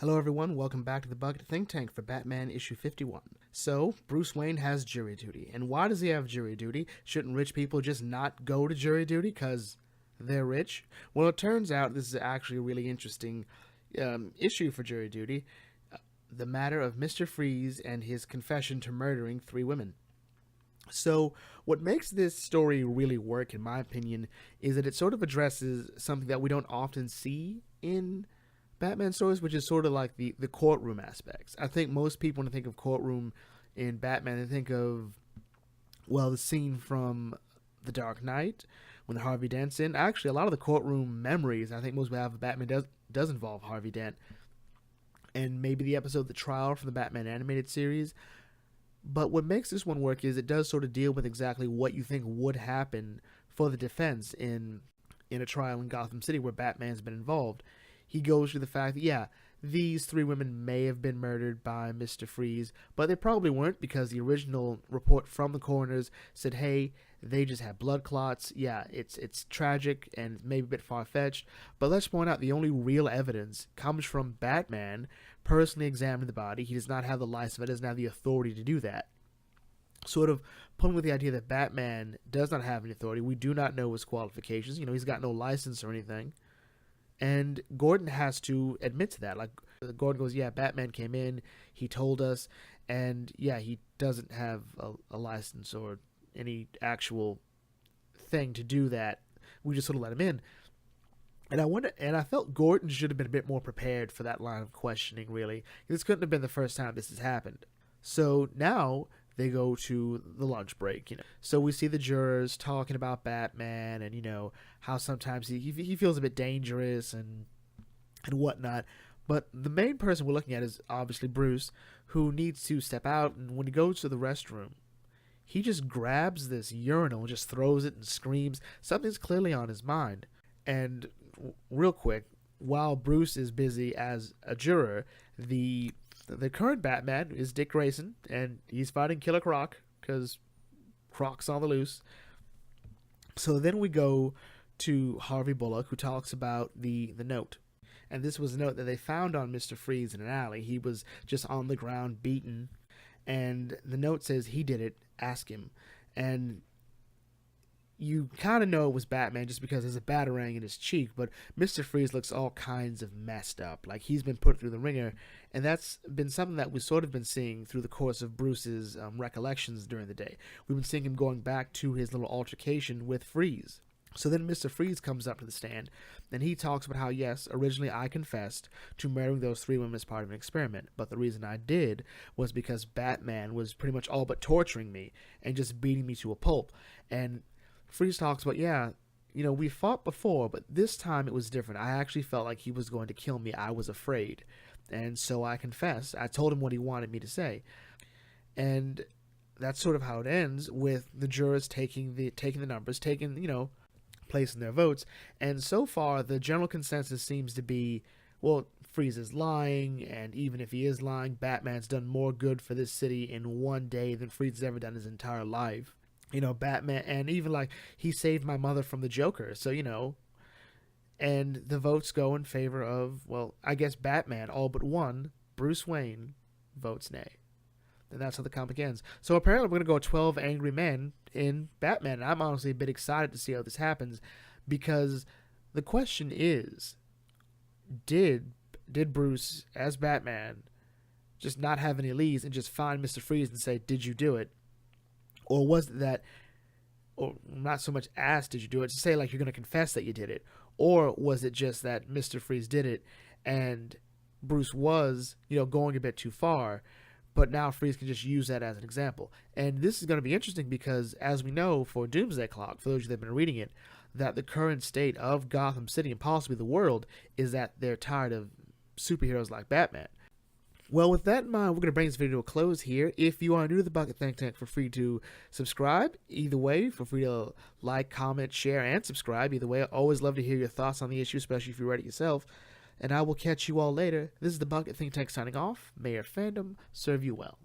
Hello everyone, welcome back to the Bucket Think Tank for Batman issue 51. So, Bruce Wayne has jury duty. And why does he have jury duty? Shouldn't rich people just not go to jury duty because they're rich? Well, it turns out this is actually a really interesting issue for jury duty. The matter of Mr. Freeze and his confession to murdering 3 women. So, what makes this story really work, in my opinion, is that it sort of addresses something that we don't often see in Batman stories, which is sort of like the courtroom aspects. I think most people, when they think of courtroom in Batman, they think of, well, the scene from The Dark Knight when Harvey Dent's in. Actually, a lot of the courtroom memories I think most people have of Batman does involve Harvey Dent. And maybe the episode The Trial from the Batman animated series. But what makes this one work is it does sort of deal with exactly what you think would happen for the defense in a trial in Gotham City where Batman's been involved. He goes through the fact that, yeah, these 3 women may have been murdered by Mr. Freeze, but they probably weren't because the original report from the coroners said, hey, they just had blood clots. Yeah, it's tragic and maybe a bit far-fetched, but let's point out the only real evidence comes from Batman personally examining the body. He does not have the license, doesn't have the authority to do that. Sort of pulling with the idea that Batman does not have any authority. We do not know his qualifications. He's got no license or anything. And Gordon has to admit to that. Like, Gordon goes, yeah, Batman came in, he told us, and yeah, he doesn't have a license or any actual thing to do that. We just sort of let him in. And I felt Gordon should have been a bit more prepared for that line of questioning, really. This couldn't have been the first time this has happened. So now they go to the lunch break, So we see the jurors talking about Batman and, how sometimes he feels a bit dangerous and whatnot. But the main person we're looking at is obviously Bruce, who needs to step out. And when he goes to the restroom, he just grabs this urinal and just throws it and screams. Something's clearly on his mind. And real quick, while Bruce is busy as a juror, the current Batman is Dick Grayson, and he's fighting Killer Croc because Croc's on the loose. So then we go to Harvey Bullock, who talks about the note. And this was a note that they found on Mr. Freeze in an alley. He was just on the ground, beaten. And the note says, he did it, ask him. And you kind of know it was Batman just because there's a batarang in his cheek, but Mr. Freeze looks all kinds of messed up, like he's been put through the ringer, and that's been something that we've sort of been seeing through the course of Bruce's recollections during the day. We've been seeing him going back to his little altercation with Freeze. So then Mr. Freeze comes up to the stand, and he talks about how, yes, originally I confessed to murdering those 3 women as part of an experiment, but the reason I did was because Batman was pretty much all but torturing me and just beating me to a pulp. And Freeze talks about, yeah, we fought before, but this time it was different. I actually felt like he was going to kill me. I was afraid. And so I confessed. I told him what he wanted me to say. And that's sort of how it ends, with the jurors taking the numbers, placing their votes. And so far, the general consensus seems to be, well, Freeze is lying, and even if he is lying, Batman's done more good for this city in one day than Freeze has ever done his entire life. Batman, and even like, he saved my mother from the Joker, so, and the votes go in favor of, well, I guess Batman, all but one, Bruce Wayne, votes nay. And that's how the comic ends. So apparently we're going to go 12 angry men in Batman, and I'm honestly a bit excited to see how this happens, because the question is, did Bruce, as Batman, just not have any leads and just find Mr. Freeze and say, did you do it? Or was it that, or not so much ask, did you do it, to say like you're going to confess that you did it? Or was it just that Mr. Freeze did it and Bruce was, going a bit too far, but now Freeze can just use that as an example? And this is going to be interesting because, as we know for Doomsday Clock, for those of you that have been reading it, that the current state of Gotham City and possibly the world is that they're tired of superheroes like Batman. Well, with that in mind, we're going to bring this video to a close here. If you are new to the Bucket Think Tank, feel free to subscribe. Either way, feel free to like, comment, share, and subscribe. Either way, I always love to hear your thoughts on the issue, especially if you read it yourself. And I will catch you all later. This is the Bucket Think Tank signing off. May your fandom serve you well.